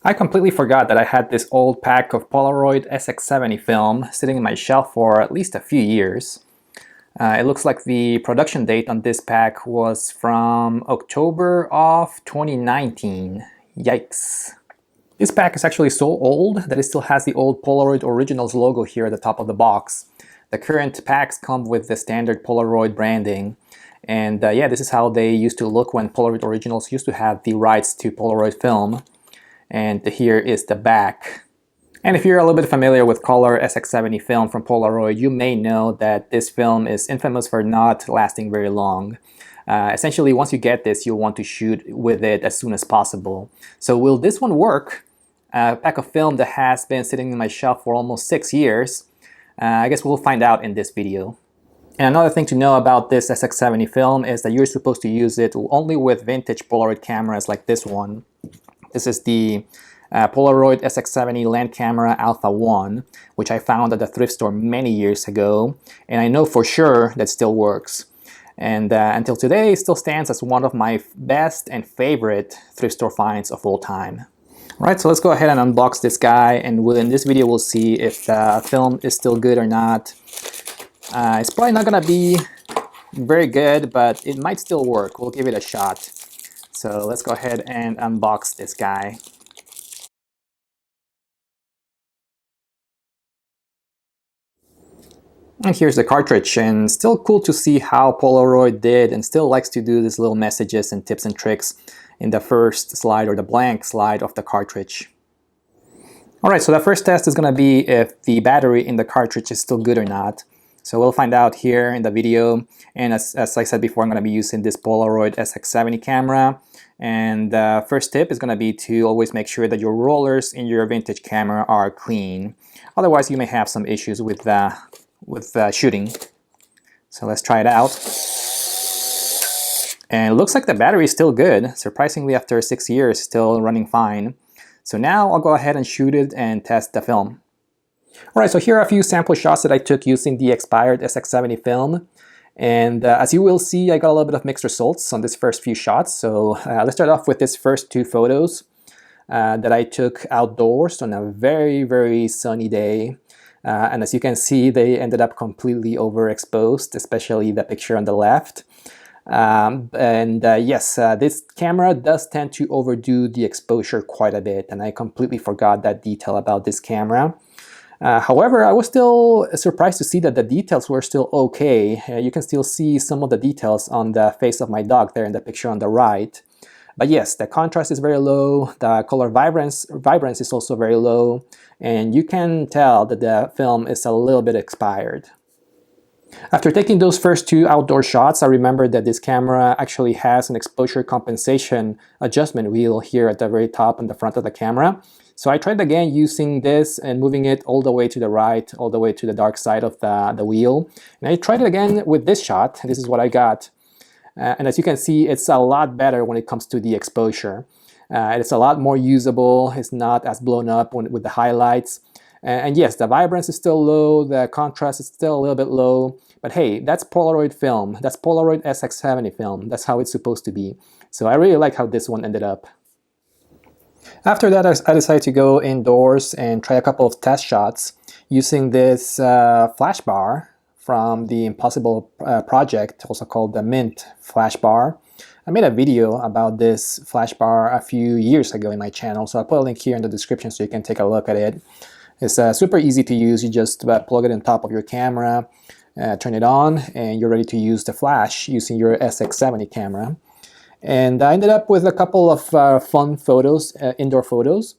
I completely forgot that I had this old pack of Polaroid SX-70 film sitting in my shelf for at least a few years. It looks like the production date on this pack was from October of 2019. Yikes. This pack is actually so old that it still has the old Polaroid Originals logo here at the top of the box. The current packs come with the standard Polaroid branding. And yeah, this is how they used to look when Polaroid Originals used to have the rights to Polaroid film. And here is the back. And if you're a little bit familiar with color SX-70 film from Polaroid, you may know that this film is infamous for not lasting very long. Essentially, once you get this, you'll want to shoot with it as soon as possible. So will this one work? A pack of film that has been sitting in my shelf for almost 6 years. I guess we'll find out in this video. And another thing to know about this SX-70 film is that you're supposed to use it only with vintage Polaroid cameras like this one. This is the Polaroid SX-70 Land Camera Alpha 1, which I found at the thrift store many years ago, and I know for sure that still works. And until today, it still stands as one of my best and favorite thrift store finds of all time. All right, so let's go ahead and unbox this guy, and in this video we'll see if the film is still good or not. It's probably not gonna be very good, but it might still work. We'll give it a shot. So let's go ahead and unbox this guy. And here's the cartridge, and still cool to see how Polaroid did and still likes to do these little messages and tips and tricks in the first slide or the blank slide of the cartridge. Alright, so the first test is going to be if the battery in the cartridge is still good or not. So we'll find out here in the video, and as I said before, I'm going to be using this Polaroid SX-70 camera. And the first tip is going to be to always make sure that your rollers in your vintage camera are clean. Otherwise, you may have some issues with shooting. So let's try it out. And it looks like the battery is still good. Surprisingly, after 6 years, still running fine. So now I'll go ahead and shoot it and test the film. Alright, so here are a few sample shots that I took using the expired SX-70 film. And as you will see, I got a little bit of mixed results on this first few shots. So let's start off with this first 2 photos that I took outdoors on a very, very sunny day. And as you can see, they ended up completely overexposed, especially the picture on the left. Yes, this camera does tend to overdo the exposure quite a bit, and I completely forgot that detail about this camera. However, I was still surprised to see that the details were still okay. You can still see some of the details on the face of my dog there in the picture on the right. But yes, the contrast is very low, the color vibrance is also very low, and you can tell that the film is a little bit expired. After taking those first 2 outdoor shots, I remembered that this camera actually has an exposure compensation adjustment wheel here at the very top in the front of the camera. So I tried again using this and moving it all the way to the right, all the way to the dark side of the wheel. And I tried it again with this shot. This is what I got. And as you can see, it's a lot better when it comes to the exposure. It's a lot more usable. It's not as blown up with the highlights. And yes, the vibrance is still low, the contrast is still a little bit low, but hey, that's Polaroid film. That's Polaroid SX-70 film. That's how it's supposed to be. So I really like how this one ended up. After that, I decided to go indoors and try a couple of test shots using this flash bar from the Impossible project, also called the Mint flash bar. I made a video about this flash bar a few years ago in my channel, so I'll put a link here in the description so you can take a look at it. It's super easy to use. You just plug it on top of your camera, turn it on, and you're ready to use the flash using your SX-70 camera. And I ended up with a couple of fun photos, indoor photos.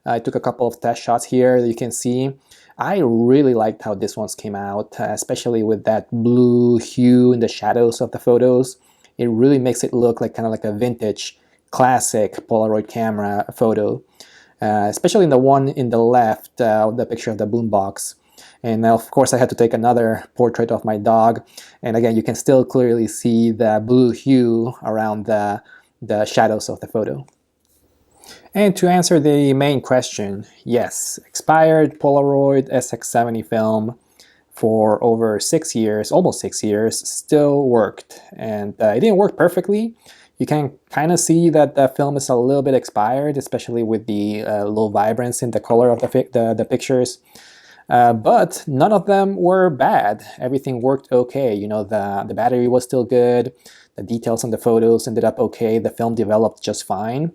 I took a couple of test shots here that you can see. I really liked how this ones came out, especially with that blue hue in the shadows of the photos. It really makes it look like kind of like a vintage, classic Polaroid camera photo. Especially in the one in the left, the picture of the boombox. And now, of course, I had to take another portrait of my dog. And again, you can still clearly see the blue hue around the shadows of the photo. And to answer the main question, yes, expired Polaroid SX-70 film for over 6 years, almost 6 years, still worked. And it didn't work perfectly. You can kind of see that the film is a little bit expired, especially with the low vibrance in the color of the pictures. But none of them were bad. Everything worked okay. You know, the battery was still good. The details on the photos ended up okay. The film developed just fine.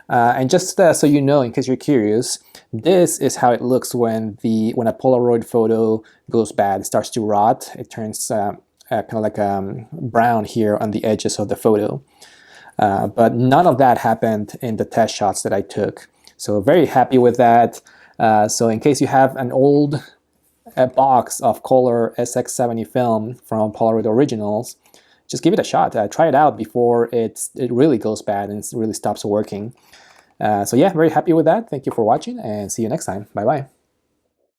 And just so you know, in case you're curious, this is how it looks when a Polaroid photo goes bad. It starts to rot. It turns kind of like brown here on the edges of the photo. But none of that happened in the test shots that I took. So very happy with that. So in case you have an old box of color SX-70 film from Polaroid Originals, just give it a shot. Try it out before it really goes bad and it really stops working. So yeah, very happy with that. Thank you for watching and see you next time. Bye-bye.